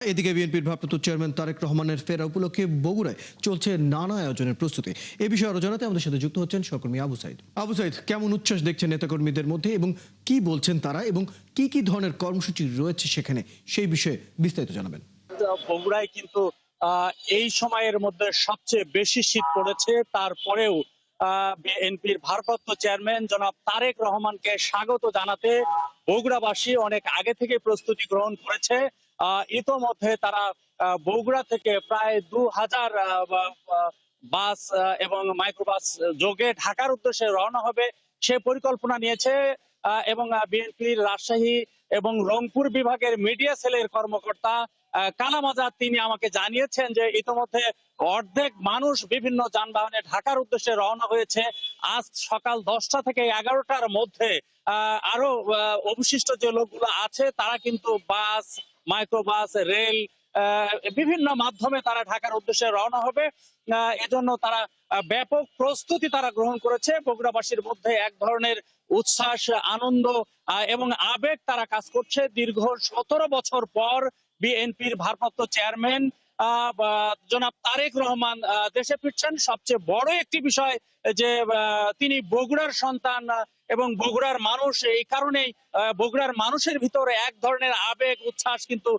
এদিকে বিএনপির ভারপ্রাপ্ত চেয়ারম্যান তারেক রহমানের ফেরা উপলক্ষে বগুড়ায় চলছে নানা আয়োজনের প্রস্তুতি। এ বিষয়ে আরো জানাতে আমাদের সাথে যুক্ত হচ্ছেন সহকর্মী আবু সাইদ। আবু সাইদ, কেমন উচ্ছ্বাস দেখছেন নেতাকর্মীদের মধ্যে এবং কি বলছেন তারা এবং কি কি ধরনের কর্মসূচি রয়েছে সেখানে, সেই বিষয়ে বিস্তারিত জানাবেন। বগুড়ায় কিন্তু এই সময়ের মধ্যে সবচেয়ে বেশি শীত পড়েছে। তারপরেও বিএনপির ভারপ্রাপ্ত চেয়ারম্যান জনাব তারেক রহমানকে স্বাগত জানাতে বগুড়াবাসী অনেক আগে থেকে প্রস্তুতি গ্রহণ করেছে। ইতোমধ্যে তারা বগুড়া থেকে প্রায় 2000 বাস এবং মাইক্রোবাস যোগে ঢাকার উদ্দেশ্যে রওনা হবে সে পরিকল্পনা নিয়েছে। এবং বিএনপির রাজশাহী এবং রংপুর বিভাগের মিডিয়া সেলের কর্মকর্তা কালাম আজাদ তিনি আমাকে জানিয়েছেন যে ইতোমধ্যে অর্ধেক মানুষ বিভিন্ন যানবাহনে ঢাকার উদ্দেশ্যে রওনা হয়েছে। আজ সকাল 10টা থেকে 11টার মধ্যে আরো অবশিষ্ট যে লোকগুলো আছে তারা কিন্তু বাস, মাইক্রোবাস, রেল বিভিন্ন মাধ্যমে তারা ঢাকার উদ্দেশ্যে রওনা হবে। এজন্য তারা ব্যাপক প্রস্তুতি তারা গ্রহণ করেছে। বগুড়াবাসীর মধ্যে এক ধরনের উচ্ছ্বাস, আনন্দ এবং আবেগ তারা কাজ করছে। দীর্ঘ 17 বছর পর বিএনপির ভারপ্রাপ্ত চেয়ারম্যান জনাব তারেক রহমান দেশে ফিরছেন। সবচেয়ে বড় একটি বিষয় যে তিনি বগুড়ার সন্তান এবং বগুড়ার মানুষ, এই কারণেই বগুড়ার মানুষের ভিতরে এক ধরনের আবেগ উচ্ছ্বাস কিন্তু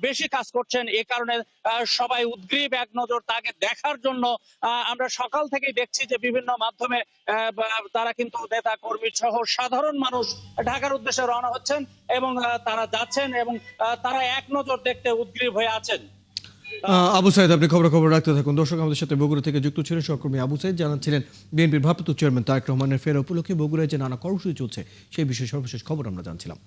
বেশি কাজ করছেন। এ কারণে সবাই উদ্গ্রীব এক নজর তাকে দেখার জন্য। আমরা সকাল থেকেই দেখছি যে বিভিন্ন মাধ্যমে তারা কিন্তু নেতা কর্মী সহ সাধারণ মানুষ ঢাকার উদ্দেশ্যে রওনা হচ্ছেন এবং তারা যাচ্ছেন এবং তারা এক নজর দেখতে উদ্গ্রীব হয়ে আছেন। আবু সাইদ, আপনি খবর রাখতে থাকুন। দর্শক, আমাদের সাথে বগুড়া থেকে যুক্ত ছিলেন সহকর্মী আবু সাইদ, জানাচ্ছিলেন বিএনপির ভারপ্রাপ্ত চেয়ারম্যান তারেক রহমানের ফেরা উপলক্ষে বগুড়ায় যে নানা কর্মসূচি চলছে সেই বিষয়ে সর্বশেষ খবর আমরা জানছিলাম।